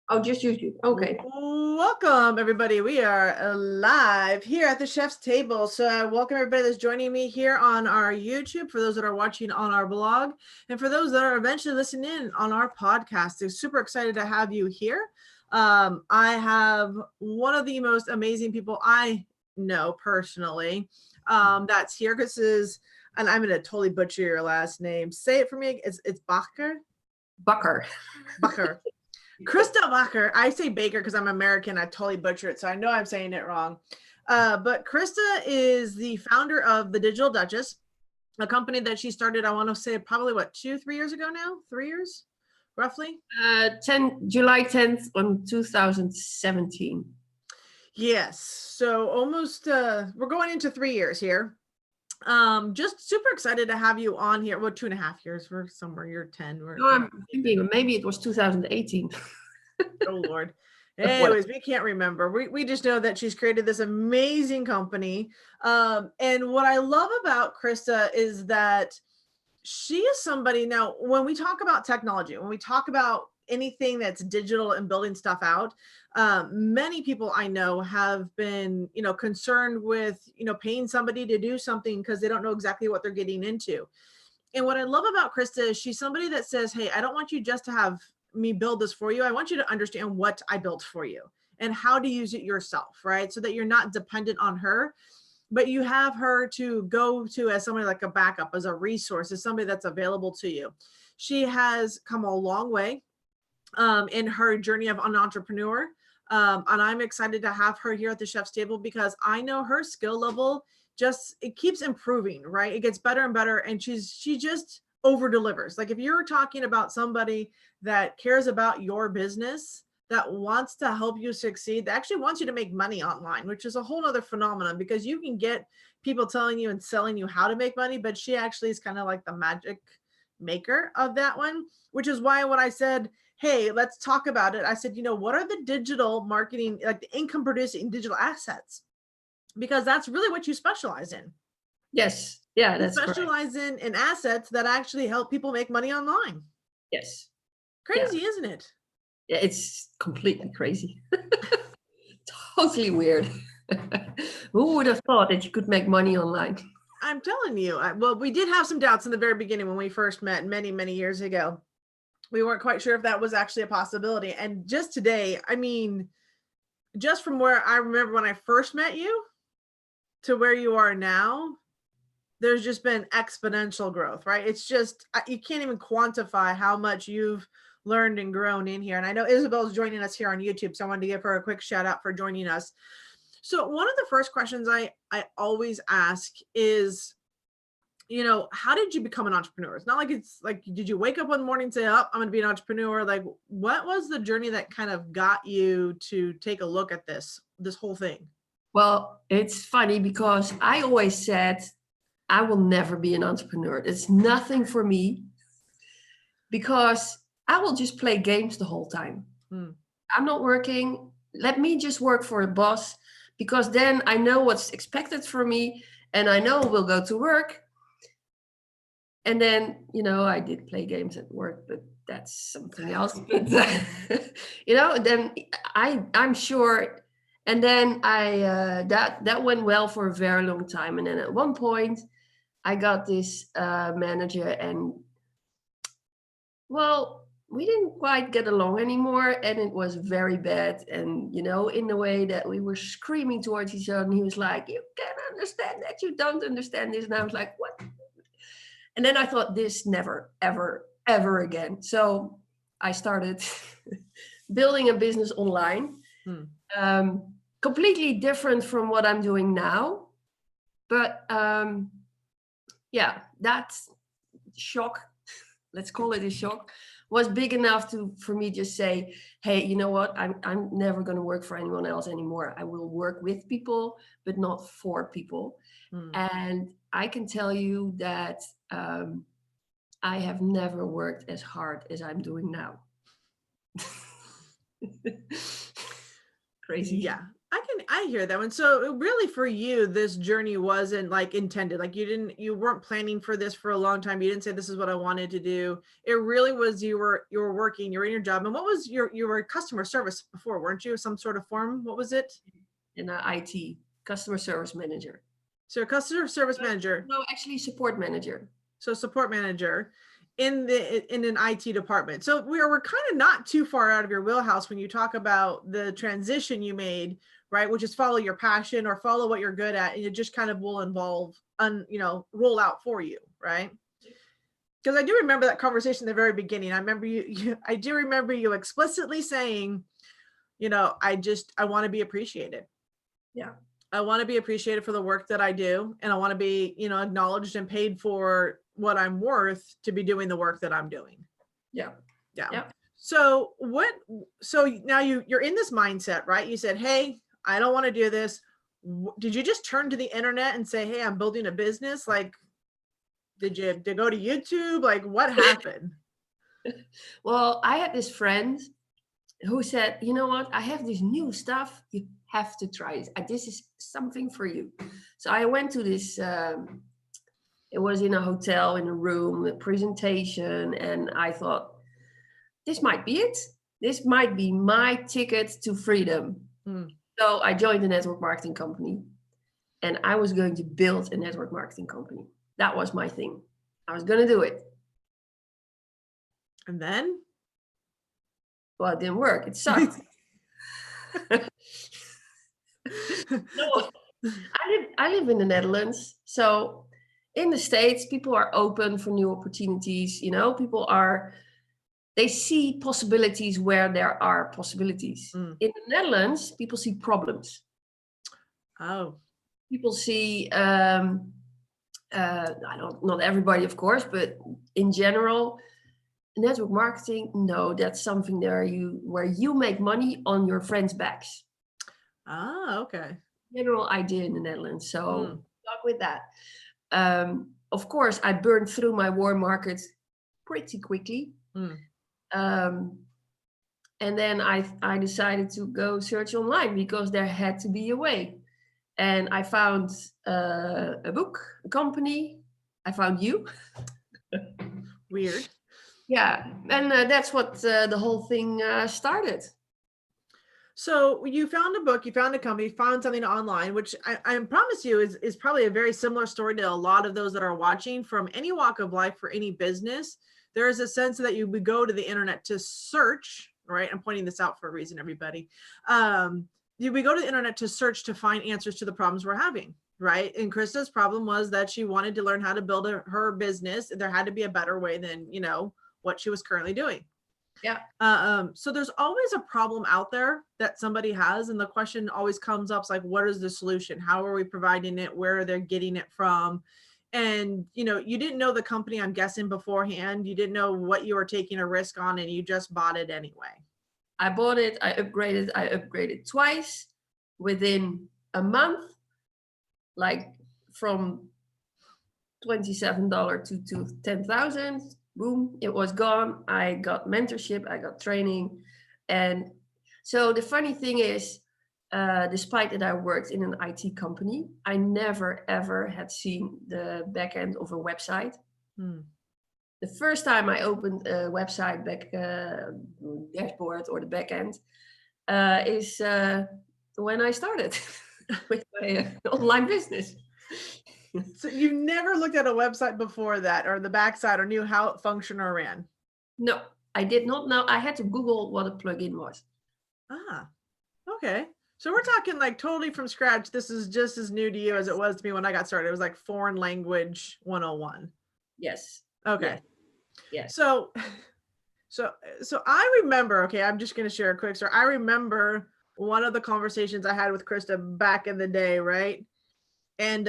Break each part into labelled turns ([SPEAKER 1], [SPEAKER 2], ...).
[SPEAKER 1] Oh, just YouTube. Okay.
[SPEAKER 2] Welcome, everybody. We are live here at the Chef's Table. So welcome everybody that's joining me here on our YouTube, for those that are watching on our blog, and for those that are eventually listening in on our podcast. I'm super excited to have you here. I have one of the most amazing people I know personally that's here. This is, and I'm going to totally butcher your last name. Say it for me. It's Bakker?
[SPEAKER 1] Bakker.
[SPEAKER 2] Bakker. Krista Bakker. I say Baker because I'm American. I totally butcher it, so I know I'm saying it wrong. But Krista is the founder of the Digital Dutchess, a company that she started, I want to say probably 2-3 years ago now? 3 years, roughly?
[SPEAKER 1] July 10th on 2017.
[SPEAKER 2] Yes. So almost, we're going into 3 years here. Just super excited to have you on here. Well, 2.5 years. We're somewhere, you're 10.
[SPEAKER 1] No, I'm thinking maybe it was 2018.
[SPEAKER 2] Oh Lord. Anyways, we can't remember. We just know that she's created this amazing company. And what I love about Krista is that she is somebody, now when we talk about technology, when we talk about anything that's digital and building stuff out, many people I know have been, concerned with, paying somebody to do something because they don't know exactly what they're getting into. And what I love about Krista is she's somebody that says, hey, I don't want you just to have me build this for you. I want you to understand what I built for you and how to use it yourself, right? So that you're not dependent on her, but you have her to go to as somebody like a backup, as a resource, as somebody that's available to you. She has come a long way in her journey of an entrepreneur. And I'm excited to have her here at the Chef's Table because I know her skill level it keeps improving, right? It gets better and better. And she just over delivers. Like if you're talking about somebody that cares about your business, that wants to help you succeed, that actually wants you to make money online, which is a whole other phenomenon, because you can get people telling you and selling you how to make money, but she actually is kind of like the magic maker of that one, which is why when I said, hey, let's talk about it, I said, what are the digital marketing, like the income producing digital assets? Because that's really what you specialize in.
[SPEAKER 1] Yes. Yeah, that's
[SPEAKER 2] correct. Specialize in assets that actually help people make money online.
[SPEAKER 1] Yes.
[SPEAKER 2] Crazy, isn't it?
[SPEAKER 1] Yeah, it's completely crazy. Totally weird. Who would have thought that you could make money online?
[SPEAKER 2] I'm telling you. Well, we did have some doubts in the very beginning when we first met many, many years ago. We weren't quite sure if that was actually a possibility. And just today, I mean, just from where I remember when I first met you to where you are now, there's just been exponential growth, right? It's just, you can't even quantify how much you've learned and grown in here. And I know Isabel's joining us here on YouTube, so I wanted to give her a quick shout out for joining us. So one of the first questions I always ask is, how did you become an entrepreneur? It's not like it's like, did you wake up one morning and say, oh, I'm going to be an entrepreneur? Like, what was the journey that kind of got you to take a look at this whole thing?
[SPEAKER 1] Well, it's funny because I always said, I will never be an entrepreneur. It's nothing for me because I will just play games the whole time. I'm not working. Let me just work for a boss, because then I know what's expected from me and I know we'll go to work. And then, I did play games at work, but that's something else. But, then I'm sure. And then that went well for a very long time. And then at one point I got this manager, and we didn't quite get along anymore, and it was very bad. And in the way that we were screaming towards each other, and he was like, you can't understand that, you don't understand this. And I was like, what? And then I thought, this never, ever, ever again. So I started building a business online, completely different from what I'm doing now. But that shock, let's call it a shock, was big enough for me to say, hey, you know what? I'm never going to work for anyone else anymore. I will work with people, but not for people. And I can tell you that I have never worked as hard as I'm doing now. Crazy.
[SPEAKER 2] Yeah. I I hear that one. So really for you, this journey wasn't like intended. Like you weren't planning for this for a long time. You didn't say this is what I wanted to do. It really was you were working, you were in your job. And what was you were customer service before, weren't you? Some sort of form. What was it?
[SPEAKER 1] In IT, customer service manager.
[SPEAKER 2] So customer service manager.
[SPEAKER 1] No, actually support manager.
[SPEAKER 2] So support manager in an IT department. So we're kind of not too far out of your wheelhouse when you talk about the transition you made, right? Which is follow your passion or follow what you're good at, and it just kind of will involve roll out for you, right? Because I do remember that conversation in the very beginning. I remember I do remember you explicitly saying, I want to be appreciated.
[SPEAKER 1] Yeah.
[SPEAKER 2] I want to be appreciated for the work that I do, and I want to be, acknowledged and paid for what I'm worth to be doing the work that I'm doing.
[SPEAKER 1] Yeah.
[SPEAKER 2] Yeah. So now you're in this mindset, right? You said, hey, I don't want to do this. Did you just turn to the internet and say, hey, I'm building a business? Like, did you go to YouTube? Like, what happened?
[SPEAKER 1] Well, I had this friend who said, you know what? I have this new stuff. You have to try it. This is something for you. So I went to this, it was in a hotel, in a room, a presentation. And I thought, this might be it. This might be my ticket to freedom. So I joined a network marketing company, and I was going to build a network marketing company. That was my thing. I was going to do it.
[SPEAKER 2] And then?
[SPEAKER 1] Well, it didn't work. It sucked. No, I live in the Netherlands. So in the States, people are open for new opportunities. They see possibilities where there are possibilities. In the Netherlands, people see problems.
[SPEAKER 2] Oh.
[SPEAKER 1] People see, not everybody, of course, but in general, network marketing, no, that's something where you make money on your friends' backs.
[SPEAKER 2] Ah, okay.
[SPEAKER 1] General idea in the Netherlands. So talk with that. Of course, I burned through my warm market pretty quickly. And then I decided to go search online because there had to be a way. And I found a book, a company. I found you.
[SPEAKER 2] Weird.
[SPEAKER 1] Yeah. And that's what the whole thing started.
[SPEAKER 2] So you found a book, you found a company, found something online, which I promise you is probably a very similar story to a lot of those that are watching from any walk of life for any business. There is a sense that you would go to the internet to search, right? I'm pointing this out for a reason, everybody. We go to the internet to search to find answers to the problems we're having, right? And Krista's problem was that she wanted to learn how to build her business. There had to be a better way than, what she was currently doing.
[SPEAKER 1] Yeah.
[SPEAKER 2] So there's always a problem out there that somebody has. And the question always comes up, like, what is the solution? How are we providing it? Where are they getting it from? And, you didn't know the company, I'm guessing, beforehand. You didn't know what you were taking a risk on, and you just bought it anyway.
[SPEAKER 1] I bought it. I upgraded twice within a month, like from $27 to $10,000. Boom, it was gone. I got mentorship, I got training. And so the funny thing is, despite that I worked in an IT company, I never, ever had seen the back end of a website. The first time I opened a website dashboard or the back end is when I started with my online business.
[SPEAKER 2] So you never looked at a website before that, or the backside, or knew how it functioned or ran?
[SPEAKER 1] No, I did not know. I had to Google what a plugin was.
[SPEAKER 2] Ah, okay. So we're talking like totally from scratch. This is just as new to you as it was to me when I got started. It was like foreign language 101.
[SPEAKER 1] Yes.
[SPEAKER 2] Okay.
[SPEAKER 1] Yes.
[SPEAKER 2] So I remember, okay, I'm just going to share a quick story. I remember one of the conversations I had with Krista back in the day, right? And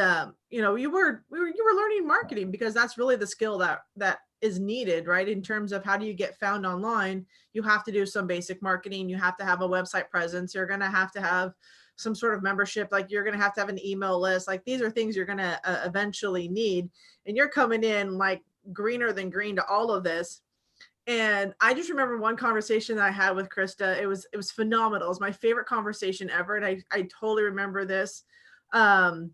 [SPEAKER 2] you were learning marketing because that's really the skill that is needed, right? In terms of how do you get found online, you have to do some basic marketing. You have to have a website presence. You're going to have some sort of membership. Like you're going to have an email list. Like these are things you're going to eventually need. And you're coming in like greener than green to all of this. And I just remember one conversation that I had with Krista. It was phenomenal. It was my favorite conversation ever. And I totally remember this. And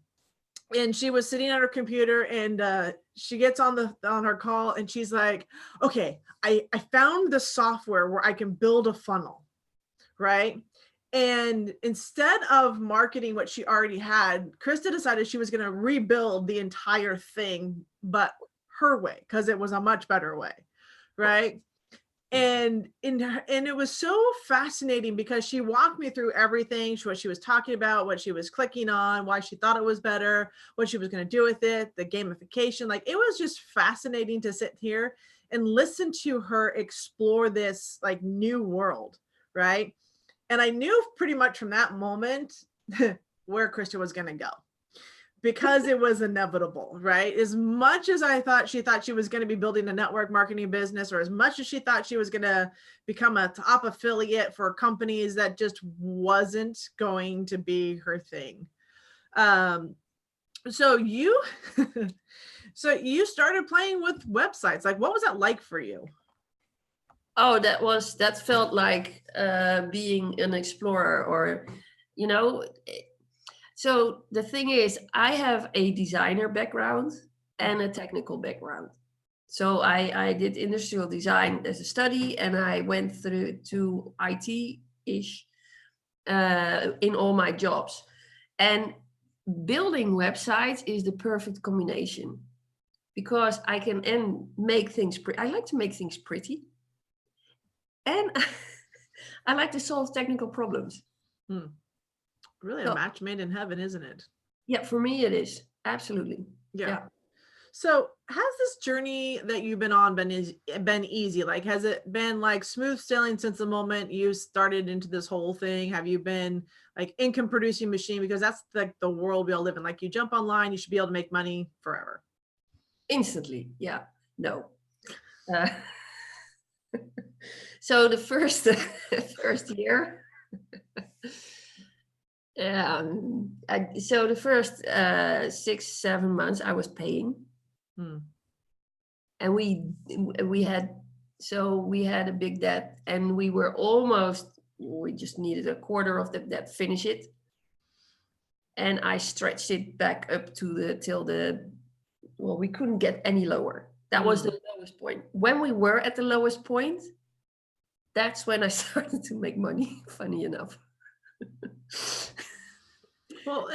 [SPEAKER 2] she was sitting at her computer, and she gets on her call, and she's like, okay, I found the software where I can build a funnel, right? And instead of marketing what she already had, Krista decided she was going to rebuild the entire thing, but her way, because it was a much better way, right? And it was so fascinating because she walked me through everything, what she was talking about, what she was clicking on, why she thought it was better, what she was going to do with it, the gamification. Like, it was just fascinating to sit here and listen to her explore this like new world, right? And I knew pretty much from that moment where Krista was going to go, because it was inevitable, right? As much as I thought she was going to be building a network marketing business, or as much as she thought she was going to become a top affiliate for companies, that just wasn't going to be her thing. So you started playing with websites. Like, what was that like for you?
[SPEAKER 1] Oh, that felt like being an explorer, or, you know. So the thing is, I have a designer background and a technical background. So I did industrial design as a study, and I went through to IT-ish in all my jobs. And building websites is the perfect combination, because I can make things pretty. I like to make things pretty. And I like to solve technical problems.
[SPEAKER 2] Really a match made in heaven, isn't it?
[SPEAKER 1] Yeah, for me it is. Absolutely.
[SPEAKER 2] Yeah. So has this journey that you've been on been easy? Like, has it been like smooth sailing since the moment you started into this whole thing? Have you been like income producing machine? Because that's like the world we all live in. Like, you jump online, you should be able to make money forever.
[SPEAKER 1] Instantly. Yeah. No. So the first year, so the first 6-7 months I was paying, and we had a big debt, and we just needed a quarter of the debt, finish it, and I stretched it back up to we couldn't get any lower. That was the lowest point. When we were at the lowest point, that's when I started to make money, funny enough.
[SPEAKER 2] Well,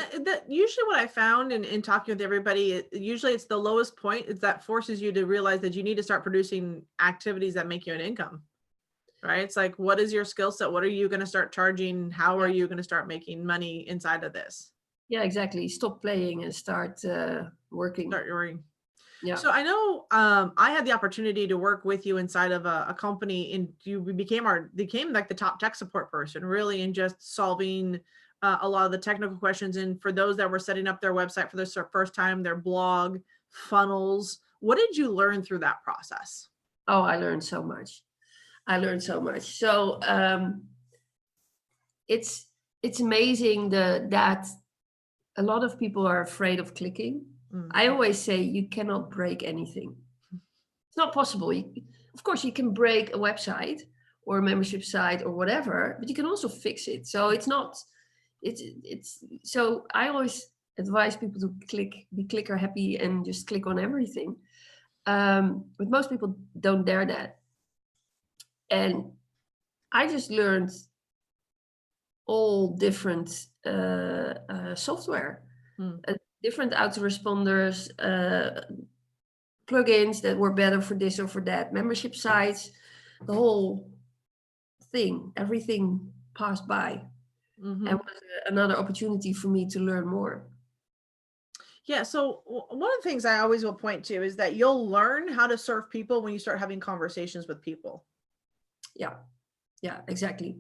[SPEAKER 2] usually what I found in talking with everybody, usually it's the lowest point that forces you to realize that you need to start producing activities that make you an income, right? It's like, what is your skill set? What are you going to start charging? How are you going to start making money inside of this?
[SPEAKER 1] Yeah, exactly. Stop playing and start working.
[SPEAKER 2] Start working.
[SPEAKER 1] Yeah.
[SPEAKER 2] So I know I had the opportunity to work with you inside of a company, and you became like the top tech support person, really, in just solving a lot of the technical questions. And for those that were setting up their website for the first time, their blog, funnels, what did you learn through that process?
[SPEAKER 1] Oh, I learned so much. So it's amazing that a lot of people are afraid of clicking. I always say you cannot break anything. It's not possible. Of course, you can break a website or a membership site or whatever, but you can also fix it. So so I always advise people to be clicker happy and just click on everything. But most people don't dare that. And I just learned all different software. Different autoresponders, plugins that were better for this or for that, membership sites, the whole thing, everything passed by. And was another opportunity for me to learn more.
[SPEAKER 2] Yeah, so one of the things I always will point to is that you'll learn how to serve people when you start having conversations with people. Yeah, exactly.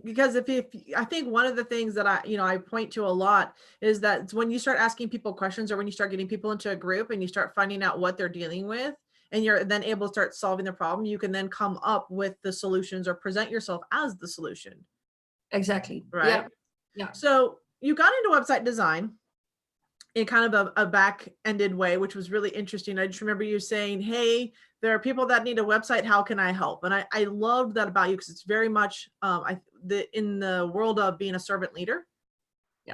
[SPEAKER 2] Because if I think one of the things that I point to a lot is that when you start asking people questions, or when you start getting people into a group and you start finding out what they're dealing with, and you're then able to start solving the problem, you can then come up with the solutions or present yourself as the solution.
[SPEAKER 1] Exactly.
[SPEAKER 2] Right.
[SPEAKER 1] Yeah.
[SPEAKER 2] So you got into website design, in kind of a back-ended way, which was really interesting. I just remember you saying, hey, there are people that need a website. How can I help? And I loved that about you, because it's very much in the world of being a servant leader,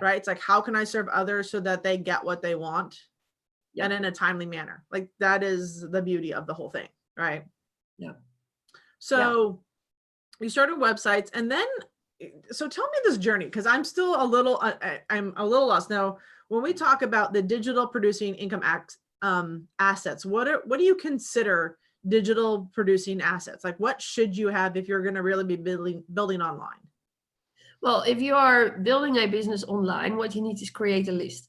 [SPEAKER 2] right? It's like, how can I serve others so that they get what they want and in a timely manner? Like, that is the beauty of the whole thing, right?
[SPEAKER 1] Yeah.
[SPEAKER 2] So you started websites, and then, so tell me this journey, because I'm still a little, I'm a little lost now. When we talk about the digital producing income assets, what do you consider digital producing assets? Like, what should you have if you're going to really be building online?
[SPEAKER 1] Well, if you are building a business online, what you need is create a list.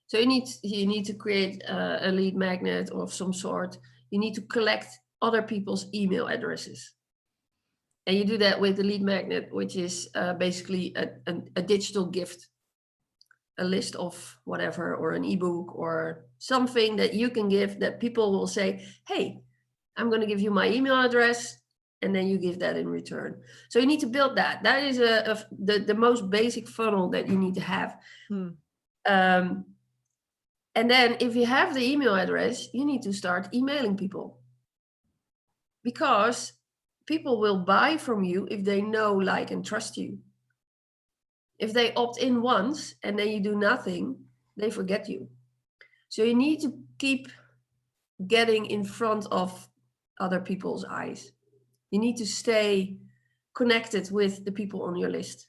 [SPEAKER 1] So you need to create a lead magnet of some sort. You need to collect other people's email addresses. And you do that with the lead magnet, which is basically a digital gift, a list of whatever, or an ebook or something that you can give that people will say, hey, I'm going to give you my email address. And then you give that in return. So you need to build that. That is the most basic funnel that you need to have. And then if you have the email address, you need to start emailing people. Because people will buy from you if they know, like, and trust you. If they opt in once and then you do nothing, they forget you. So you need to keep getting in front of other people's eyes. You need to stay connected with the people on your list.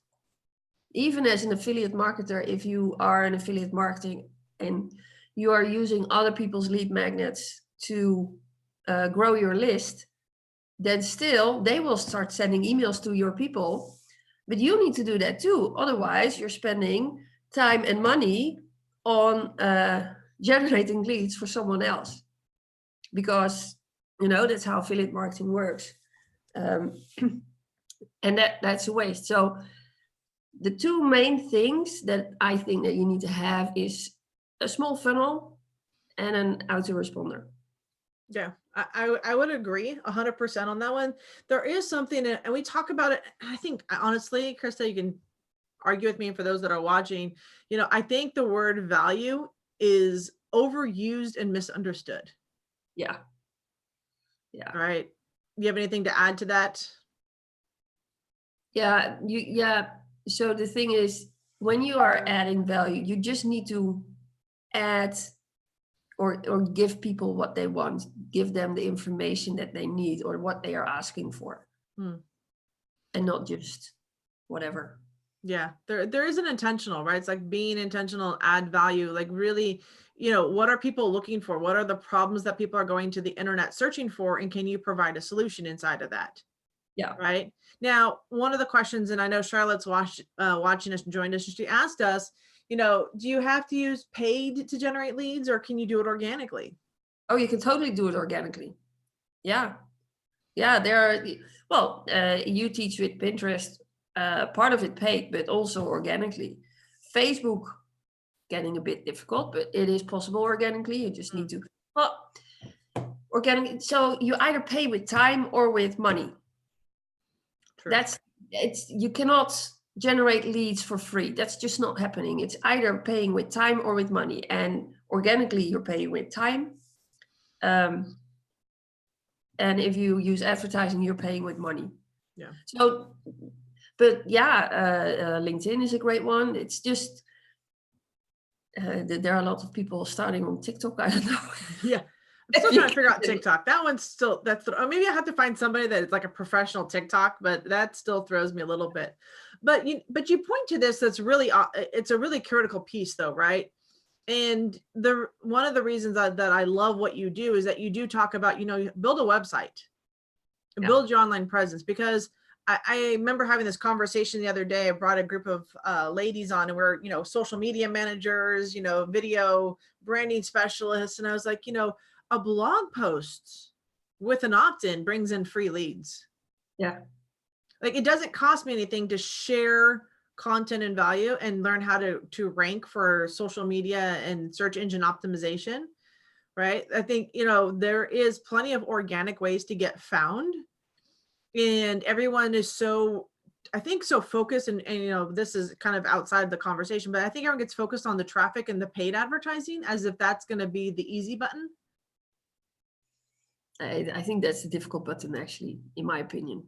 [SPEAKER 1] Even as an affiliate marketer, if you are an affiliate marketing and you are using other people's lead magnets to grow your list, then still they will start sending emails to your people. But you need to do that too. Otherwise, you're spending time and money on generating leads for someone else. Because, that's how affiliate marketing works. And that's a waste. So the two main things that I think that you need to have is a small funnel and an autoresponder.
[SPEAKER 2] Yeah, I would agree 100% on that one. There is something, and we talk about it. I think, honestly, Krista, you can argue with me for those that are watching. I think the word value is overused and misunderstood.
[SPEAKER 1] Yeah.
[SPEAKER 2] Right. You have anything to add to that?
[SPEAKER 1] Yeah. So the thing is, when you are adding value, you just need to add or give people what they want, give them the information that they need or what they are asking for, and not just whatever.
[SPEAKER 2] Yeah, there is an intentional, right? It's like being intentional, add value, like really, what are people looking for? What are the problems that people are going to the internet searching for? And can you provide a solution inside of that?
[SPEAKER 1] Yeah.
[SPEAKER 2] Right. Now, one of the questions, and I know Charlotte's watching us and joined us, and she asked us, do you have to use paid to generate leads, or can you do it organically?
[SPEAKER 1] Oh, you can totally do it organically. Yeah. There are, you teach with Pinterest, part of it paid, but also organically. Facebook getting a bit difficult, but it is possible organically. You just need to, organic. So you either pay with time or with money. True. You cannot generate leads for free. That's just not happening. It's either paying with time or with money, and organically you're paying with time. And if you use advertising, you're paying with money.
[SPEAKER 2] Yeah.
[SPEAKER 1] So, but LinkedIn is a great one. It's just, there are a lot of people starting on TikTok. I don't know.
[SPEAKER 2] Yeah. I'm still trying to figure out TikTok. That one's still, maybe I have to find somebody that is like a professional TikTok, but that still throws me a little bit. But you point to this, that's really, it's a really critical piece though, right? And one of the reasons that I love what you do is that you do talk about, build a website and build your online presence, because I remember having this conversation the other day. I brought a group of ladies on, and we're, social media managers, video branding specialists. And I was like, a blog post with an opt-in brings in free leads.
[SPEAKER 1] Yeah.
[SPEAKER 2] Like, it doesn't cost me anything to share content and value and learn how to rank for social media and search engine optimization, right? I think, there is plenty of organic ways to get found, and everyone is so I think so focused, and this is kind of outside the conversation, but I think everyone gets focused on the traffic and the paid advertising as if that's going to be the easy button.
[SPEAKER 1] I think that's a difficult button, actually, in my opinion.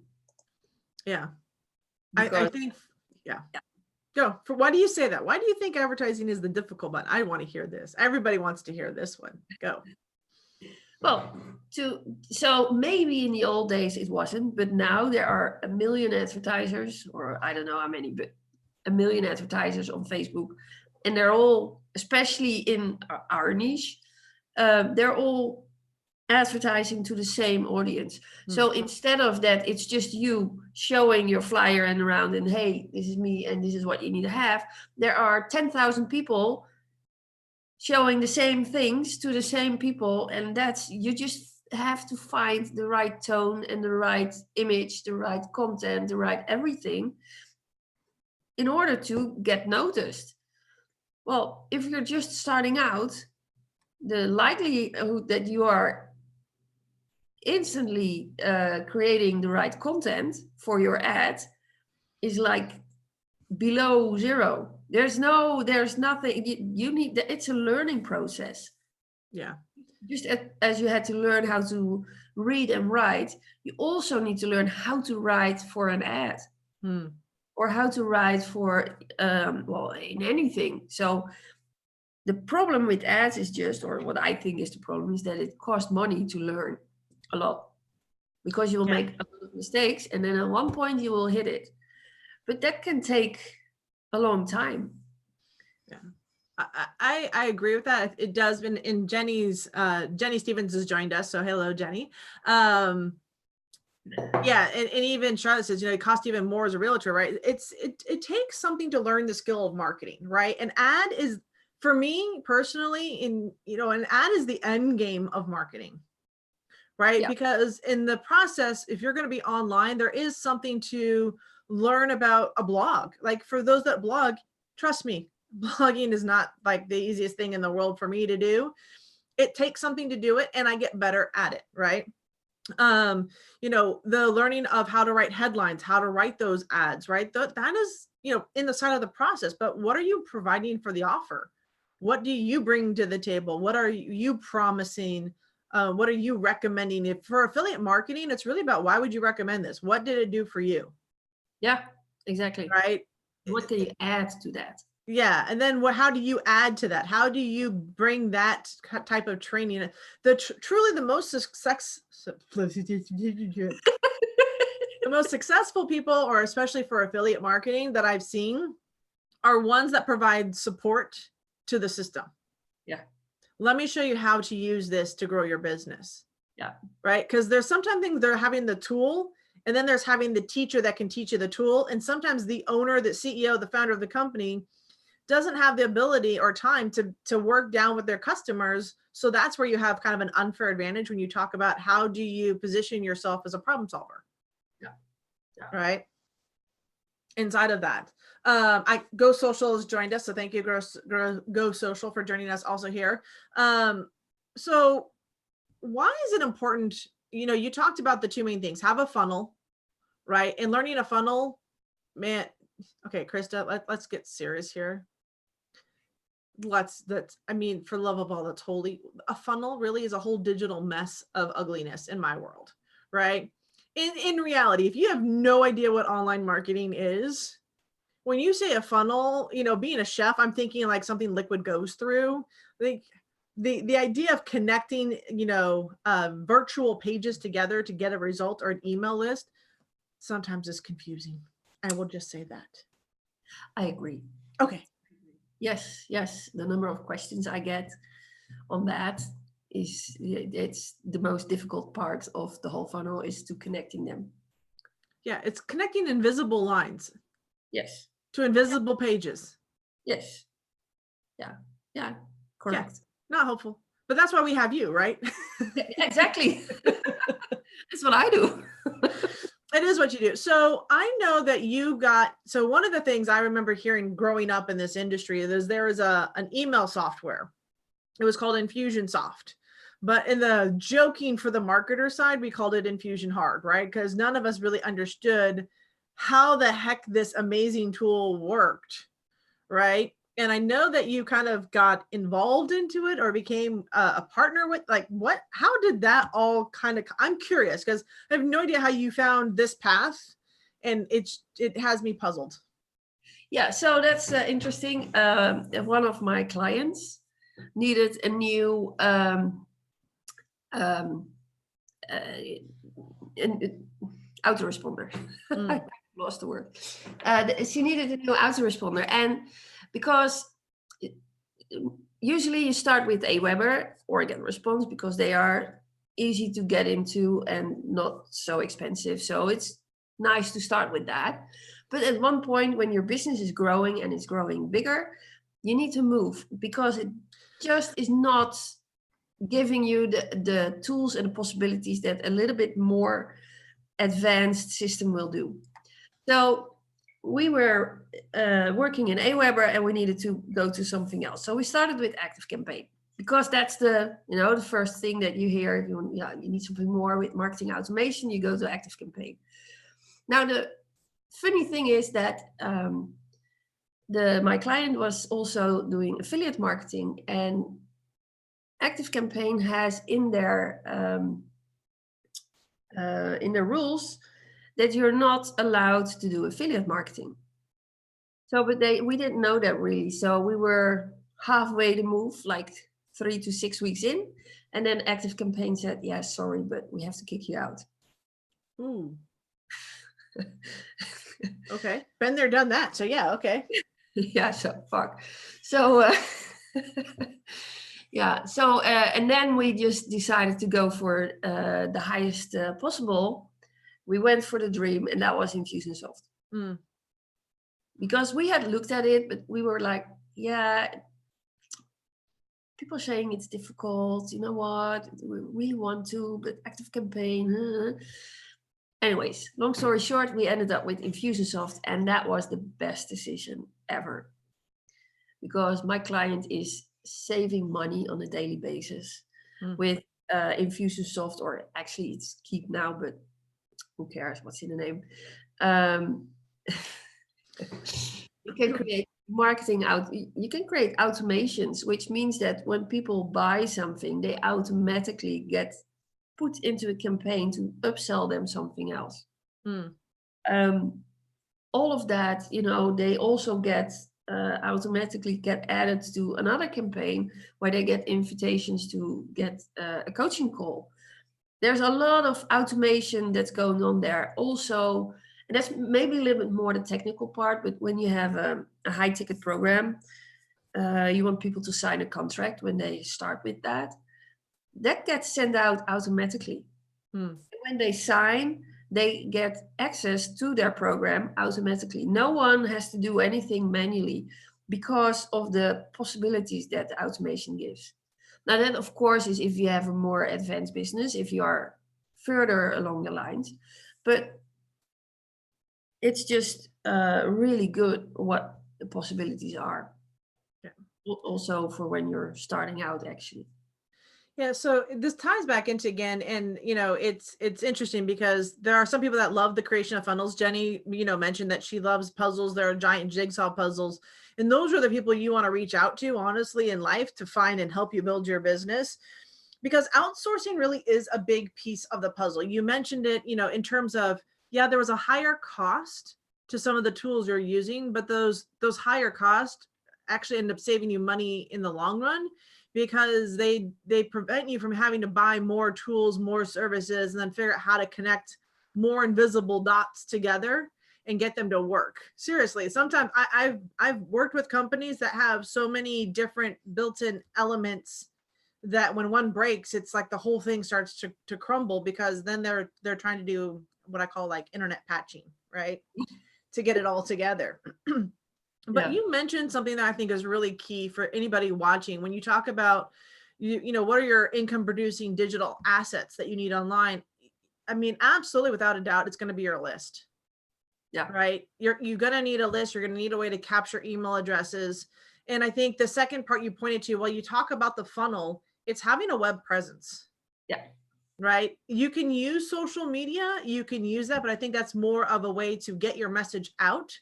[SPEAKER 2] Yeah.
[SPEAKER 1] Because,
[SPEAKER 2] I think, yeah. Go. Why do you say that? Why do you think advertising is the difficult button? I want to hear this. Everybody wants to hear this one. Go.
[SPEAKER 1] Well, so maybe in the old days it wasn't, but now there are a million advertisers, or I don't know how many, but a million advertisers on Facebook, and they're all, especially in our niche, they're all advertising to the same audience. So instead of that, it's just you showing your flyer and around, and hey, this is me, and this is what you need to have. There are 10,000 people showing the same things to the same people, and you just have to find the right tone and the right image, the right content, the right everything in order to get noticed. Well, if you're just starting out, the likelihood that you are instantly creating the right content for your ad is like below zero. There's nothing you need. It's a learning process.
[SPEAKER 2] Yeah.
[SPEAKER 1] Just as you had to learn how to read and write, you also need to learn how to write for an ad or how to write for in anything. So the problem with ads is just, or what I think is the problem, is that it costs money to learn a lot, because you will make a lot of mistakes, and then at one point you will hit it. But that can take a long time.
[SPEAKER 2] Yeah, I agree with that. It does. Been in Jenny Stevens has joined us, so hello, Jenny. Yeah, and even Charlotte says, it costs even more as a realtor, right? It takes something to learn the skill of marketing, right? An ad is, for me personally, an ad is the end game of marketing, right? Yeah. Because in the process, if you're going to be online, there is something to learn about a blog. Like for those that blog, trust me, blogging is not like the easiest thing in the world for me to do. It takes something to do it, and I get better at it, right? The learning of how to write headlines, how to write those ads, right? That is, in the side of the process. But what are you providing for the offer? What do you bring to the table? What are you promising? What are you recommending? If for affiliate marketing, it's really about, why would you recommend this? What did it do for you?
[SPEAKER 1] Yeah, exactly.
[SPEAKER 2] Right.
[SPEAKER 1] What can you add to that?
[SPEAKER 2] Yeah. And then how do you add to that? How do you bring that type of training? Truly the most the most successful people, or especially for affiliate marketing that I've seen, are ones that provide support to the system.
[SPEAKER 1] Yeah.
[SPEAKER 2] Let me show you how to use this to grow your business.
[SPEAKER 1] Yeah.
[SPEAKER 2] Right. Because there's sometimes things they're having the tool, and then there's having the teacher that can teach you the tool. And sometimes the owner, the CEO, the founder of the company doesn't have the ability or time to work down with their customers. So that's where you have kind of an unfair advantage when you talk about how do you position yourself as a problem solver.
[SPEAKER 1] Yeah.
[SPEAKER 2] Right. Inside of that, Go Social has joined us, so thank you, Go Social, for joining us also here. So why is it important? You talked about the two main things: have a funnel, right? And learning a funnel, man. Okay, Krista, let's get serious here. For love of all that's holy, a funnel really is a whole digital mess of ugliness in my world, right? In reality, if you have no idea what online marketing is, when you say a funnel, being a chef, I'm thinking like something liquid goes through. Like the idea of connecting, virtual pages together to get a result, or an email list, sometimes is confusing. I will just say that.
[SPEAKER 1] I agree.
[SPEAKER 2] Okay.
[SPEAKER 1] Yes. The number of questions I get on that it's the most difficult part of the whole funnel, is to connecting them.
[SPEAKER 2] Yeah, it's connecting invisible lines.
[SPEAKER 1] Yes.
[SPEAKER 2] To invisible pages. Yes.
[SPEAKER 1] Yeah. Correct.
[SPEAKER 2] Yeah, not helpful. But that's why we have you, right?
[SPEAKER 1] Exactly. That's what I do.
[SPEAKER 2] It is what you do. So I know that so one of the things I remember hearing growing up in this industry is there was an email software. It was called Infusionsoft. But in the joking for the marketer side, we called it Infusion Hard, right? Because none of us really understood how the heck this amazing tool worked, right? And I know that you kind of got involved into it or became a partner with, like, how did that all kind of, I'm curious because I have no idea how you found this path, and it has me puzzled.
[SPEAKER 1] Yeah, so that's interesting. One of my clients needed a new um, autoresponder. I lost the word. She needed a new autoresponder, and because usually you start with Aweber or GetResponse because they are easy to get into and not so expensive. So it's nice to start with that. But at one point, when your business is growing and it's growing bigger, you need to move because it just is not giving you the tools and the possibilities that a little bit more advanced system will do. So we were working in Aweber and we needed to go to something else. So we started with ActiveCampaign because that's the first thing that you hear. If you need something more with marketing automation, you go to ActiveCampaign. Now the funny thing is that my client was also doing affiliate marketing, and ActiveCampaign has in their rules that you're not allowed to do affiliate marketing. So, but we didn't know that really. So we were halfway to move, like 3 to 6 weeks in, and then ActiveCampaign said, "Yeah, sorry, but we have to kick you out."
[SPEAKER 2] Ooh. Okay, been there, done that. So yeah, okay.
[SPEAKER 1] Yeah, so fuck. So yeah, so and then we just decided to go for the highest possible. We went for the dream, and that was Infusionsoft. Because we had looked at it, but we were like, yeah, people are saying it's difficult. You know what? We really want to, but ActiveCampaign. Anyways, long story short, we ended up with Infusionsoft, and that was the best decision ever. Because my client is saving money on a daily basis with Infusionsoft, or actually it's Keep Now, but who cares what's in the name? You can create marketing out. You can create automations, which means that when people buy something, they automatically get put into a campaign to upsell them something else. All of that, they also get automatically get added to another campaign where they get invitations to get a coaching call. There's a lot of automation that's going on there also, and that's maybe a little bit more the technical part, but when you have a high ticket program, you want people to sign a contract when they start with that gets sent out automatically. When they sign, they get access to their program automatically. No one has to do anything manually because of the possibilities that the automation gives. Now that, of course, is if you have a more advanced business, if you are further along the lines, but it's just really good what the possibilities are. Yeah. Also for when you're starting out, actually.
[SPEAKER 2] Yeah, so this ties back into again, and it's interesting because there are some people that love the creation of funnels. Jenny, mentioned that she loves puzzles. There are giant jigsaw puzzles, and those are the people you want to reach out to, honestly, in life to find and help you build your business, because outsourcing really is a big piece of the puzzle. You mentioned it, in terms of, yeah, there was a higher cost to some of the tools you're using, but those higher costs actually end up saving you money in the long run, because they prevent you from having to buy more tools, more services, and then figure out how to connect more invisible dots together and get them to work. Seriously, sometimes I've worked with companies that have so many different built-in elements that when one breaks, it's like the whole thing starts to crumble, because then they're trying to do what I call like internet patching, right? To get it all together. But you mentioned something that I think is really key for anybody watching. When you talk about, what are your income producing digital assets that you need online? I mean, absolutely, without a doubt, it's going to be your list.
[SPEAKER 1] Yeah.
[SPEAKER 2] Right. You're going to need a list. You're going to need a way to capture email addresses. And I think the second part you pointed to, while you talk about the funnel, it's having a web presence.
[SPEAKER 1] Yeah.
[SPEAKER 2] right? You can use social media, you can use that, but I think that's more of a way to get your message out.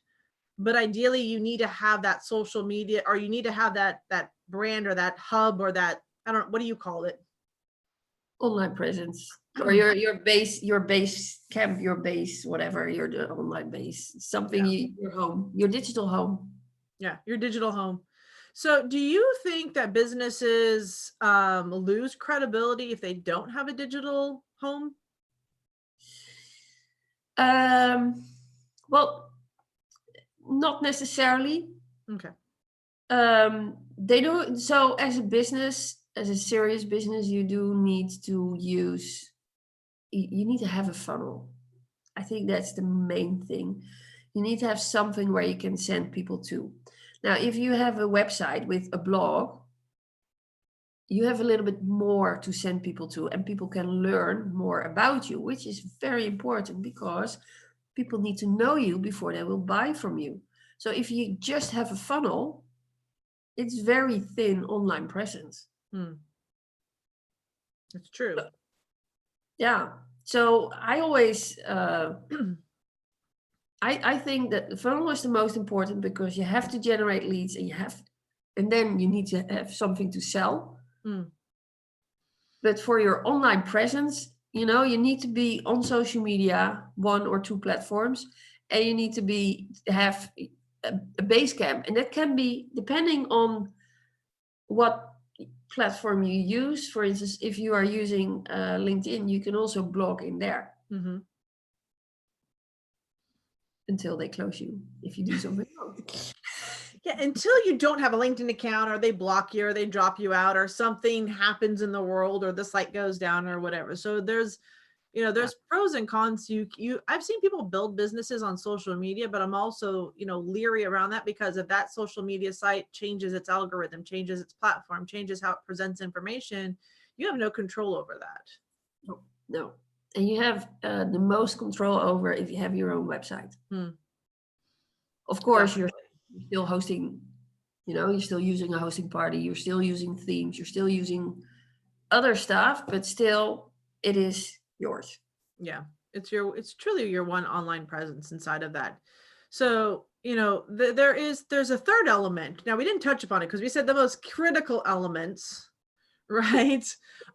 [SPEAKER 2] But ideally, you need to have that social media, or you need to have that brand or that hub or that, I don't know, what do you call it?
[SPEAKER 1] Online presence, or your base camp, your base, whatever, your online base, something,
[SPEAKER 2] Yeah.
[SPEAKER 1] your home, your digital home.
[SPEAKER 2] Yeah, your digital home. So do you think that businesses lose credibility if they don't have a digital home?
[SPEAKER 1] Well, not necessarily.
[SPEAKER 2] Okay.
[SPEAKER 1] They do. So as a business, as a serious business, you do need to use, you need to have a funnel. I think that's the main thing. You need to have something where you can send people to. Now, if you have a website with a blog, you have a little bit more to send people to, and people can learn more about you, which is very important because people need to know you before they will buy from you. So if you just have a funnel, it's very thin online presence.
[SPEAKER 2] It's true.
[SPEAKER 1] Yeah. So I always, I think that the funnel is the most important because you have to generate leads, and then you need to have something to sell. But for your online presence, you need to be on social media, 1 or 2 platforms, and you need to have a base camp, and that can be depending on what platform you use. For instance, if you are using LinkedIn, you can also blog in there until they close you if you do something wrong.
[SPEAKER 2] Yeah, until you don't have a LinkedIn account, or they block you, or they drop you out, or something happens in the world, or the site goes down, or whatever. So there's pros and cons. I've seen people build businesses on social media, but I'm also, leery around that, because if that social media site changes its algorithm, changes its platform, changes how it presents information, you have no control over that.
[SPEAKER 1] No. And you have the most control over if you have your own website. Of course, you're still hosting, you're still using a hosting party, you're still using themes, you're still using other stuff, but still it is yours.
[SPEAKER 2] Yeah, it's truly your one online presence inside of that. So, there's a third element. Now, we didn't touch upon it because we said the most critical elements, right,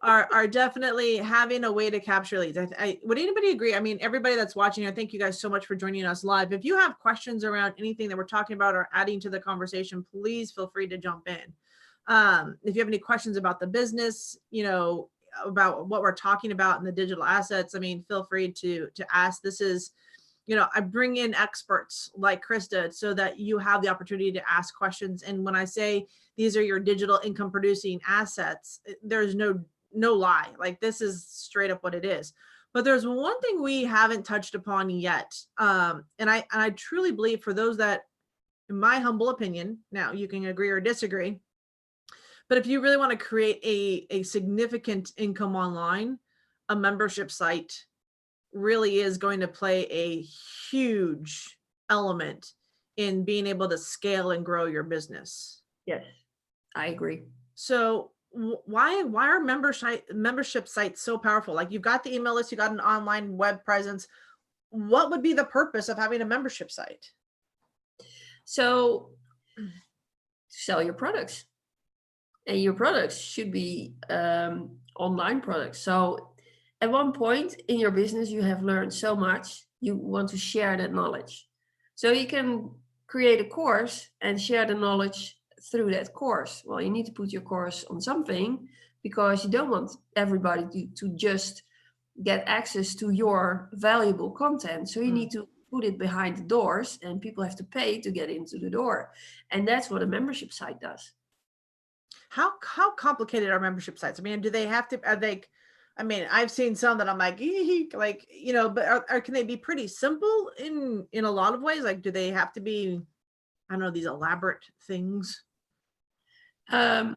[SPEAKER 2] are definitely having a way to capture leads. Would anybody agree? I mean, everybody that's watching, I thank you guys so much for joining us live. If you have questions around anything that we're talking about or adding to the conversation, please feel free to jump in. If you have any questions about the business, about what we're talking about in the digital assets, I mean, feel free to ask. This is, I bring in experts like Krista so that you have the opportunity to ask questions. And when I say these are your digital income producing assets, there's no lie. Like, this is straight up what it is. But there's one thing we haven't touched upon yet. And I truly believe, for those that, in my humble opinion, now you can agree or disagree, but if you really want to create a significant income online, a membership site really is going to play a huge element in being able to scale and grow your business.
[SPEAKER 1] Yes, I agree.
[SPEAKER 2] So why are membership sites so powerful? Like, you've got the email list, you got an online web presence. What would be the purpose of having a membership site?
[SPEAKER 1] So, sell your products. And your products should be online products. So at one point in your business, you have learned so much, you want to share that knowledge. So you can create a course and share the knowledge through that course. Well, you need to put your course on something, because you don't want everybody to just get access to your valuable content. So you need to put it behind the doors, and people have to pay to get into the door. And that's what a membership site does.
[SPEAKER 2] How complicated are membership sites? I mean, do they have to, I've seen some that I'm like, but can they be pretty simple in a lot of ways? Like, do they have to be, I don't know, these elaborate things?
[SPEAKER 1] I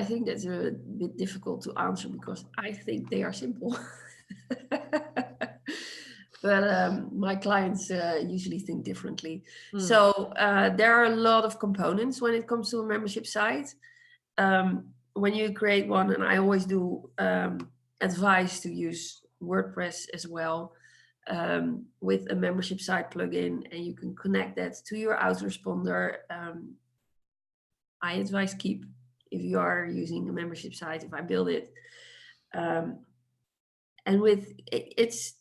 [SPEAKER 1] think that's a bit difficult to answer, because I think they are simple. But my clients usually think differently. So there are a lot of components when it comes to a membership site. when you create one, and I always do advise to use WordPress as well, with a membership site plugin, and you can connect that to your autoresponder. I advise keep if you are using a membership site, if I build it. And with it's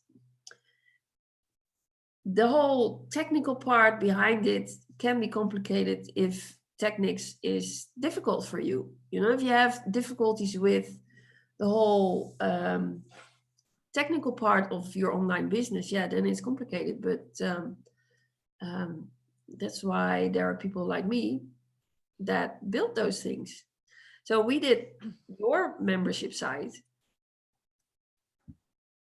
[SPEAKER 1] the whole technical part behind it can be complicated if Technics is difficult for you. You know, if you have difficulties with the whole technical part of your online business, yeah, then it's complicated. But that's why there are people like me that build those things. So we did your membership site,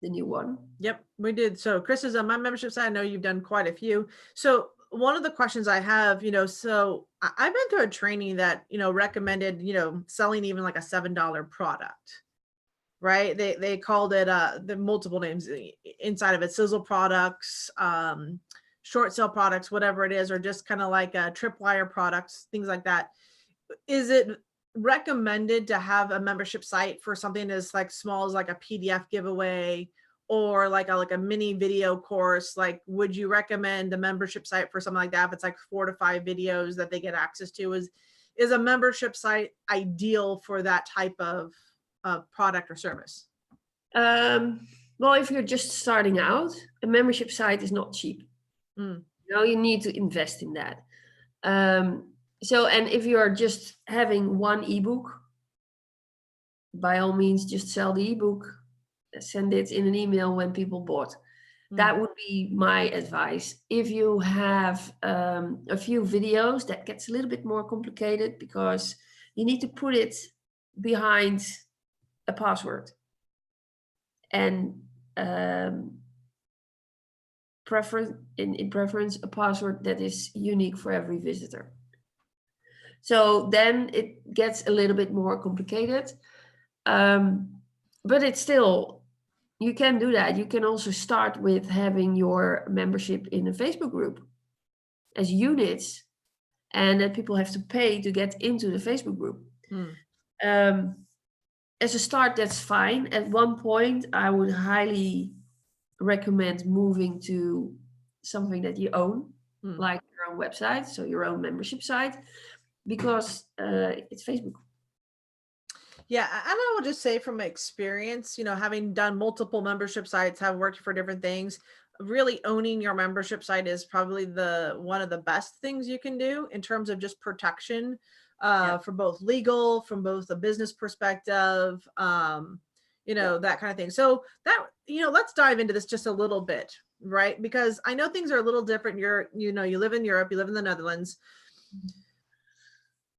[SPEAKER 1] the new one.
[SPEAKER 2] Yep, we did. So Chris is on my membership site. I know you've done quite a few. So one of the questions I have, so I've been through a training that, recommended, selling even like a $7 product, right? They called it the multiple names inside of it, sizzle products, short sale products, whatever it is, or just kind of like tripwire products, things like that. Is it recommended to have a membership site for something as like small as like a PDF giveaway, or like a mini video course? Like, would you recommend a membership site for something like that if it's like 4 to 5 videos that they get access to? Is a membership site ideal for that type of product or service?
[SPEAKER 1] Well, if you're just starting out, a membership site is not cheap. You need to invest in that. And if you're just having one ebook, by all means, just sell the ebook, send it in an email when people bought. That would be my advice. If you have a few videos, that gets a little bit more complicated because you need to put it behind a password. And in preference, a password that is unique for every visitor. So then it gets a little bit more complicated. But it's still, you can do that. You can also start with having your membership in a Facebook group as units, and then people have to pay to get into the Facebook group. As a start, that's fine. At one point, I would highly recommend moving to something that you own, like your own website, so your own membership site, because it's Facebook.
[SPEAKER 2] Yeah, and I will just say from experience, having done multiple membership sites, have worked for different things, really owning your membership site is probably one of the best things you can do in terms of just protection, for both legal, from both a business perspective, that kind of thing. So that, let's dive into this just a little bit, right? Because I know things are a little different. You live in Europe, you live in the Netherlands.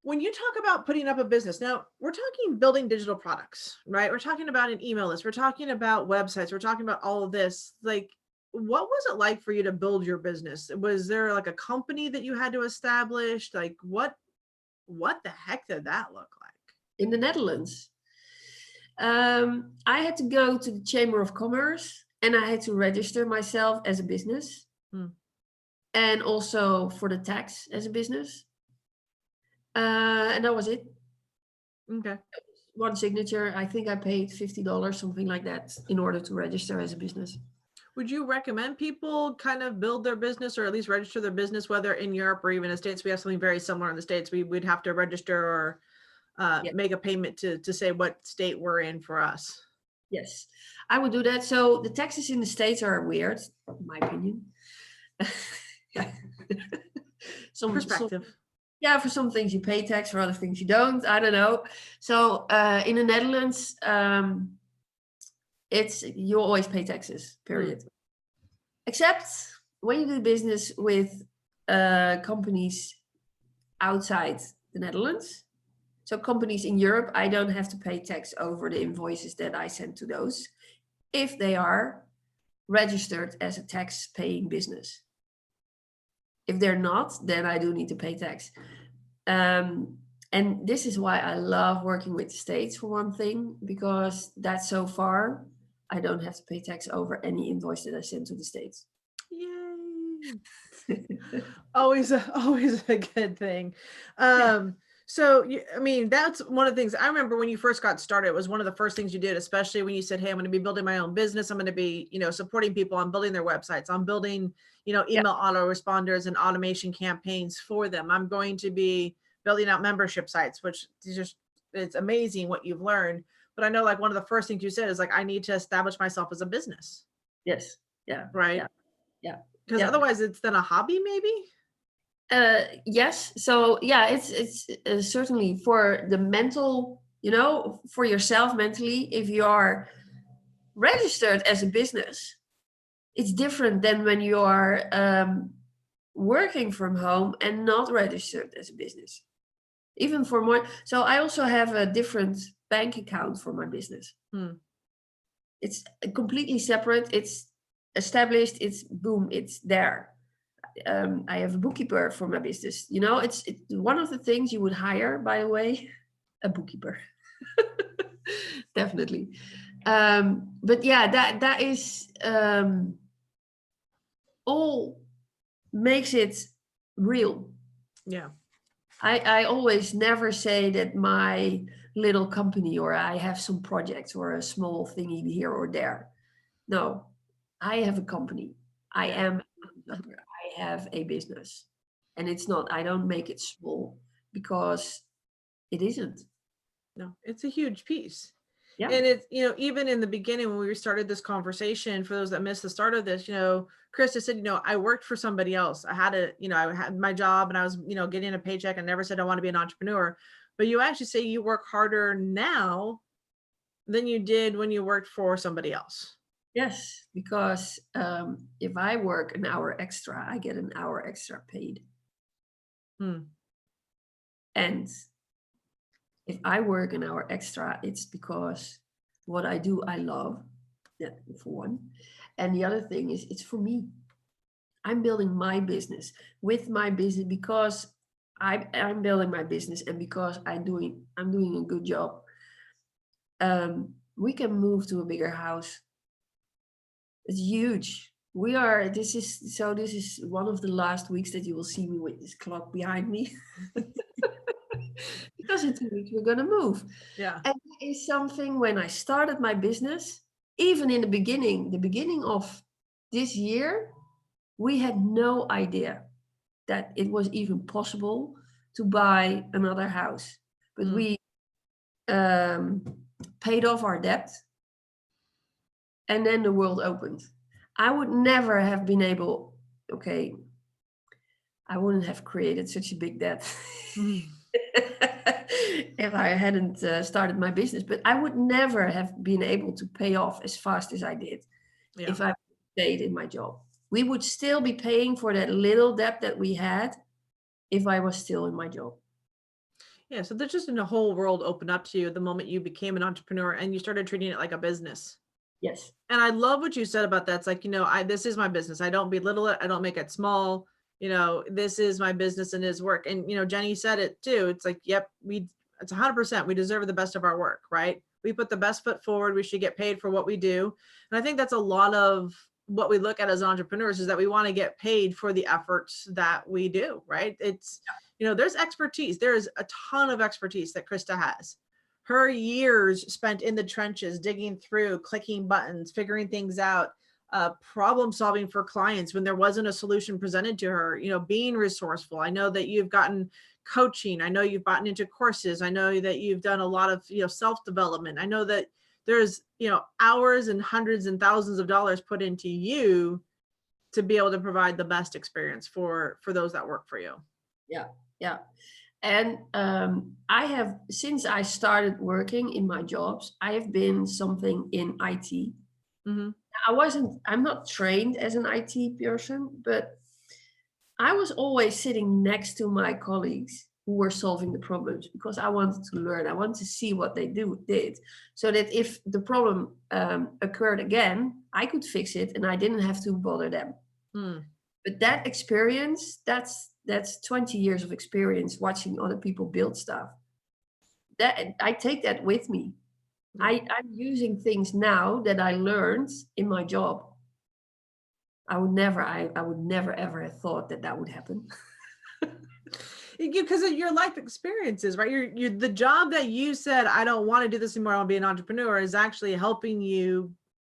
[SPEAKER 2] When you talk about putting up a business, now we're talking building digital products, right? We're talking about an email list. We're talking about websites. We're talking about all of this. Like, what was it like for you to build your business? Was there like a company that you had to establish? Like, what the heck did that look like?
[SPEAKER 1] In the Netherlands, I had to go to the Chamber of Commerce, and I had to register myself as a business, and also for the tax as a business. And that was it.
[SPEAKER 2] Okay.
[SPEAKER 1] One signature. I think I paid $50, something like that, in order to register as a business.
[SPEAKER 2] Would you recommend people kind of build their business, or at least register their business, whether in Europe or even the States? We have something very similar in the States. We'd have to register or make a payment to say what state we're in for us.
[SPEAKER 1] Yes, I would do that. So the taxes in the States are weird, in my opinion. Some
[SPEAKER 2] perspective.
[SPEAKER 1] For some things you pay tax, for other things you don't. I don't know. So in the Netherlands, you always pay taxes, period. Except when you do business with companies outside the Netherlands. So companies in Europe, I don't have to pay tax over the invoices that I send to those, if they are registered as a tax-paying business. If they're not, then I do need to pay tax. And this is why I love working with the States, for one thing, because that so far, I don't have to pay tax over any invoice that I send to the States.
[SPEAKER 2] Yay! always a good thing. So, I mean, that's one of the things I remember when you first got started. It was one of the first things you did, especially when you said, "Hey, I'm going to be building my own business. I'm going to be, supporting people. I'm building their websites. I'm building,
[SPEAKER 1] Yeah.
[SPEAKER 2] email autoresponders and automation campaigns for them. I'm going to be building out membership sites," which is just, it's amazing what you've learned. But I know, like, one of the first things you said is like, I need to establish myself as a business,
[SPEAKER 1] Yes. Yeah.
[SPEAKER 2] right?
[SPEAKER 1] Yeah. Yeah.
[SPEAKER 2] Because
[SPEAKER 1] Yeah.
[SPEAKER 2] otherwise, it's then a hobby, maybe.
[SPEAKER 1] Yes. So yeah, it's certainly for the mental, for yourself mentally. If you are registered as a business, it's different than when you are working from home and not registered as a business. Even for more. So I also have a different bank account for my business.
[SPEAKER 2] Hmm.
[SPEAKER 1] It's completely separate. It's established. It's boom. It's there. I have a bookkeeper for my business. It's one of the things you would hire, by the way, a bookkeeper. Definitely. But yeah, that is all makes it real.
[SPEAKER 2] Yeah.
[SPEAKER 1] I always never say that my little company or I have some projects or a small thingy here or there. No, I have a company. I
[SPEAKER 2] Yeah.
[SPEAKER 1] am I have a business. And it's not, I don't make it small because it isn't.
[SPEAKER 2] No, it's a huge piece.
[SPEAKER 1] Yeah.
[SPEAKER 2] And it's, even in the beginning when we started this conversation, for those that missed the start of this, Krista said, I worked for somebody else. I had my job and I was, getting a paycheck. I never said I want to be an entrepreneur. But you actually say you work harder now than you did when you worked for somebody else.
[SPEAKER 1] Yes, because if I work an hour extra, I get an hour extra paid.
[SPEAKER 2] Hmm.
[SPEAKER 1] And if I work an hour extra, it's because what I do, I love. Yeah, for one. And the other thing is, it's for me. I'm building my business with my business because I'm building my business and because I'm doing a good job. We can move to a bigger house. It's huge. This is one of the last weeks that you will see me with this clock behind me. Because in 2 weeks we're gonna move.
[SPEAKER 2] Yeah.
[SPEAKER 1] And that is something when I started my business, even in the beginning of this year, we had no idea that it was even possible to buy another house. But we paid off our debt and then the world opened. I would never have been able, okay, I wouldn't have created such a big debt if I hadn't started my business, but I would never have been able to pay off as fast as I did if I stayed in my job. We would still be paying for that little debt that we had if I was still in my job.
[SPEAKER 2] Yeah. So there's just a whole world opened up to you the moment you became an entrepreneur and you started treating it like a business.
[SPEAKER 1] Yes.
[SPEAKER 2] And I love what you said about that. It's like, this is my business. I don't belittle it. I don't make it small. This is my business and his work. And, Jenny said it too. It's like, yep, it's 100%. We deserve the best of our work, right? We put the best foot forward. We should get paid for what we do. And I think that's a lot of what we look at as entrepreneurs is that we want to get paid for the efforts that we do, right? It's, there's expertise. There is a ton of expertise that Krista has. Her years spent in the trenches, digging through, clicking buttons, figuring things out, problem solving for clients when there wasn't a solution presented to her, being resourceful. I know that you've gotten coaching. I know you've gotten into courses. I know that you've done a lot of, self-development. I know that there's, hours and hundreds and thousands of dollars put into you to be able to provide the best experience for those that work for you.
[SPEAKER 1] Yeah. Yeah. And I have, since I started working in my jobs, I have been something in IT.
[SPEAKER 2] Mm-hmm.
[SPEAKER 1] I'm not trained as an IT person, but I was always sitting next to my colleagues who were solving the problems because I wanted to learn. I wanted to see what they did so that if the problem occurred again, I could fix it and I didn't have to bother them. But that experience, that's 20 years of experience watching other people build stuff. That I take that with me. I'm using things now that I learned in my job. I would never ever have thought that would happen.
[SPEAKER 2] Because of your life experiences, right? You're the job that you said, I don't want to do this anymore, I want to be an entrepreneur, is actually helping you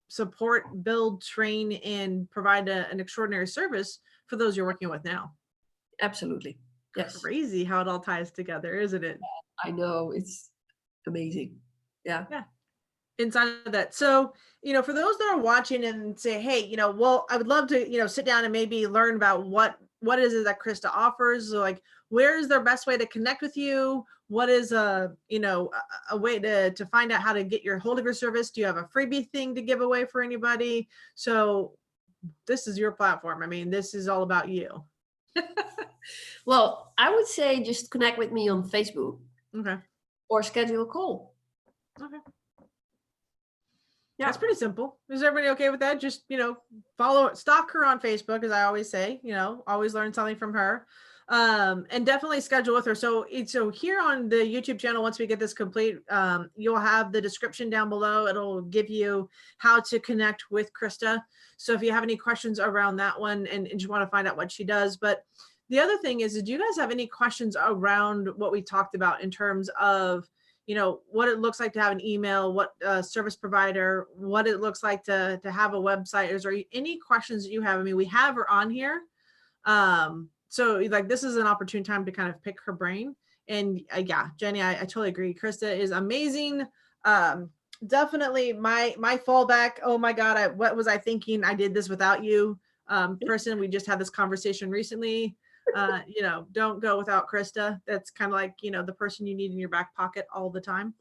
[SPEAKER 2] support, build, train, and provide an extraordinary service for those you're working with now.
[SPEAKER 1] Absolutely. Yes.
[SPEAKER 2] Crazy how it all ties together, isn't it?
[SPEAKER 1] I know, it's amazing. Yeah.
[SPEAKER 2] Yeah. Inside of that. So, for those that are watching and say, hey, well, I would love to, sit down and maybe learn about what is it that Krista offers. So, like, where is their best way to connect with you? What is a way to find out how to get your hold of your service? Do you have a freebie thing to give away for anybody? So this is your platform. I mean, this is all about you.
[SPEAKER 1] Well, I would say just connect with me on Facebook.
[SPEAKER 2] Okay.
[SPEAKER 1] Or schedule a call.
[SPEAKER 2] Okay.
[SPEAKER 1] Yeah.
[SPEAKER 2] That's pretty simple. Is everybody okay with that? Just, stalk her on Facebook, as I always say, always learn something from her. And definitely schedule with her. So here on the YouTube channel, once we get this complete, you'll have the description down below. It'll give you how to connect with Krista. So if you have any questions around that one and you want to find out what she does. But the other thing is, do you guys have any questions around what we talked about in terms of, what it looks like to have an email, what service provider, what it looks like to have a website? Is there any questions that you have? I mean, we have her on here. So like, this is an opportune time to kind of pick her brain. And yeah, Jenny, I totally agree. Krista is amazing. Definitely my fallback. Oh my God, what was I thinking? I did this without you. Person, we just had this conversation recently. Don't go without Krista. That's kind of like, the person you need in your back pocket all the time.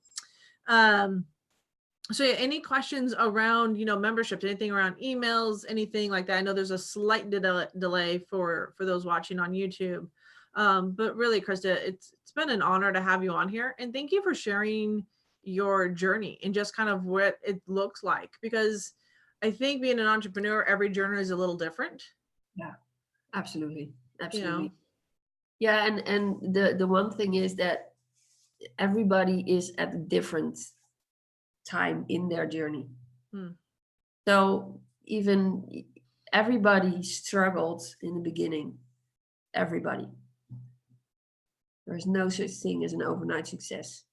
[SPEAKER 2] So yeah, any questions around, memberships, anything around emails, anything like that? I know there's a slight delay for those watching on YouTube. But really, Krista, it's been an honor to have you on here. And thank you for sharing your journey and just kind of what it looks like, because I think being an entrepreneur, every journey is a little different.
[SPEAKER 1] Yeah, absolutely. Absolutely. Yeah. And the one thing is that everybody is at a different time in their journey. So even everybody struggled in the beginning. Everybody. There's no such thing as an overnight success.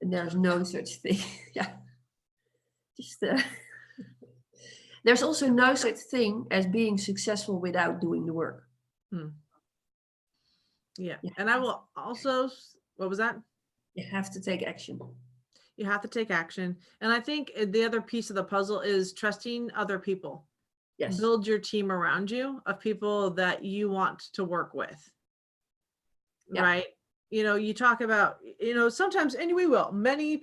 [SPEAKER 1] And there's no such thing. Yeah. Just there's also no such thing as being successful without doing the work.
[SPEAKER 2] Yeah. And I will also, what was that?
[SPEAKER 1] You have to take action.
[SPEAKER 2] You have to take action. And I think the other piece of the puzzle is trusting other people. Yes. Build your team around you of people that you want to work with. Yeah. Right. You talk about, sometimes, and we will, many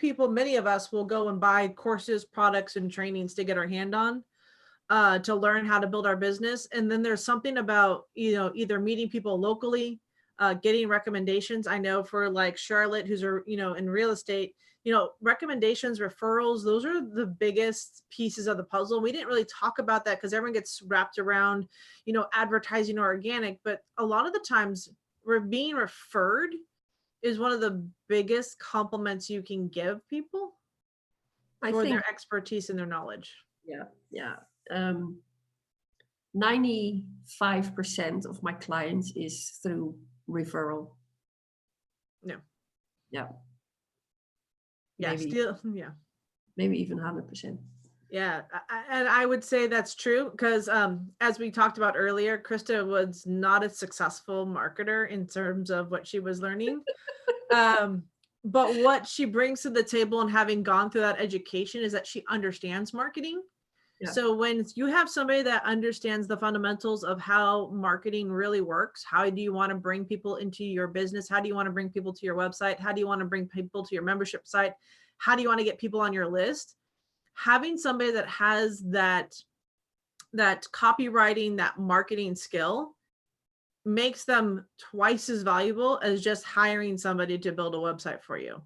[SPEAKER 2] of us will go and buy courses, products, and trainings to get our hand on, to learn how to build our business. And then there's something about, either meeting people locally, getting recommendations. I know for like Charlotte, who's, in real estate, recommendations, referrals, those are the biggest pieces of the puzzle. We didn't really talk about that because everyone gets wrapped around, advertising or organic, but a lot of the times we're being referred is one of the biggest compliments you can give people for their expertise and their knowledge.
[SPEAKER 1] Yeah. Yeah. 95% of my clients is through referral.
[SPEAKER 2] No.
[SPEAKER 1] Yeah.
[SPEAKER 2] Yeah.
[SPEAKER 1] Maybe,
[SPEAKER 2] still. Yeah.
[SPEAKER 1] Maybe even 100%.
[SPEAKER 2] Yeah. And I would say that's true because as we talked about earlier, Krista was not a successful marketer in terms of what she was learning. But what she brings to the table and having gone through that education is that she understands marketing. Yeah. So when you have somebody that understands the fundamentals of how marketing really works, how do you want to bring people into your business? How do you want to bring people to your website? How do you want to bring people to your membership site? How do you want to get people on your list? Having somebody that has that copywriting, that marketing skill makes them twice as valuable as just hiring somebody to build a website for you.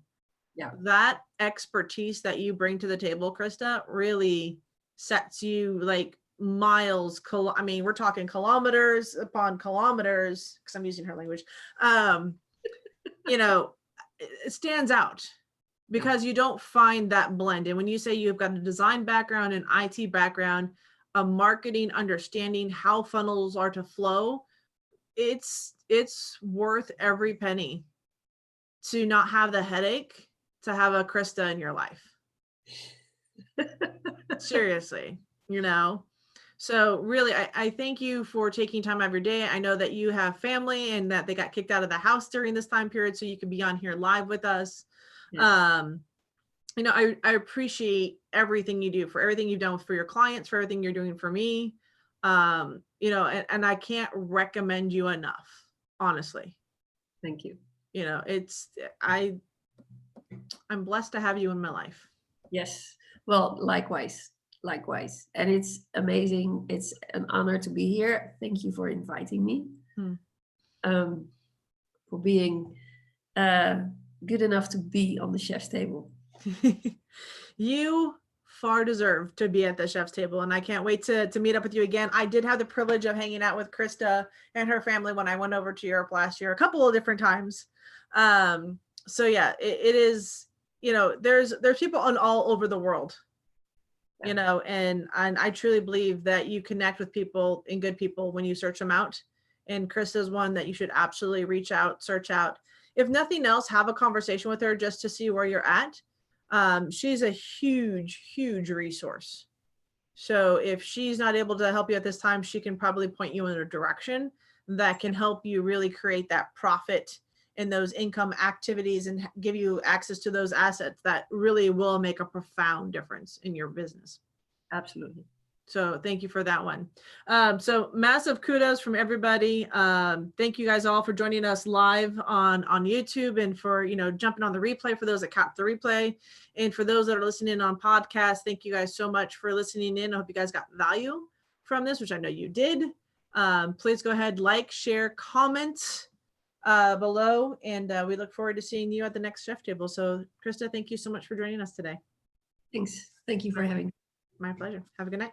[SPEAKER 2] Yeah. That expertise that you bring to the table, Krista, really sets you like miles. I mean, we're talking kilometers upon kilometers, because I'm using her language. It stands out because you don't find that blend. And when you say you've got a design background, an IT background, a marketing understanding, how funnels are to flow, it's it's worth every penny to not have the headache to have a Krista in your life. Seriously, you know? So really, I thank you for taking time out of your day. I know that you have family and that they got kicked out of the house during this time period, so you could be on here live with us. Yes. You know, I appreciate everything you do, for everything you've done for your clients, for everything you're doing for me. You know, and I can't recommend you enough, honestly.
[SPEAKER 1] Thank you.
[SPEAKER 2] You know, I'm blessed to have you in my life.
[SPEAKER 1] Yes. Well, likewise. And it's amazing. It's an honor to be here. Thank you for inviting me. For being good enough to be on the chef's table.
[SPEAKER 2] You far deserve to be at the chef's table, and I can't wait to meet up with you again. I did have the privilege of hanging out with Krista and her family when I went over to Europe last year, a couple of different times. So yeah, it is, you know, there's people on all over the world, you know, and I truly believe that you connect with people and good people when you search them out. And Krista is one that you should absolutely reach out, search out. If nothing else, have a conversation with her just to see where you're at. She's a huge resource. So if she's not able to help you at this time, she can probably point you in a direction that can help you really create that profit in those income activities and give you access to those assets that really will make a profound difference in your business.
[SPEAKER 1] Absolutely.
[SPEAKER 2] So thank you for that one. So massive kudos from everybody. Thank you guys all for joining us live on YouTube, and for, you know, jumping on the replay for those that caught the replay. And for those that are listening on podcast, thank you guys so much for listening in. I hope you guys got value from this, which I know you did. Please go ahead, like, share, comment below, and we look forward to seeing you at the next chef table. So Krista, thank you so much for joining us today.
[SPEAKER 1] Thanks. Thank you for having me.
[SPEAKER 2] My pleasure. Have a good night.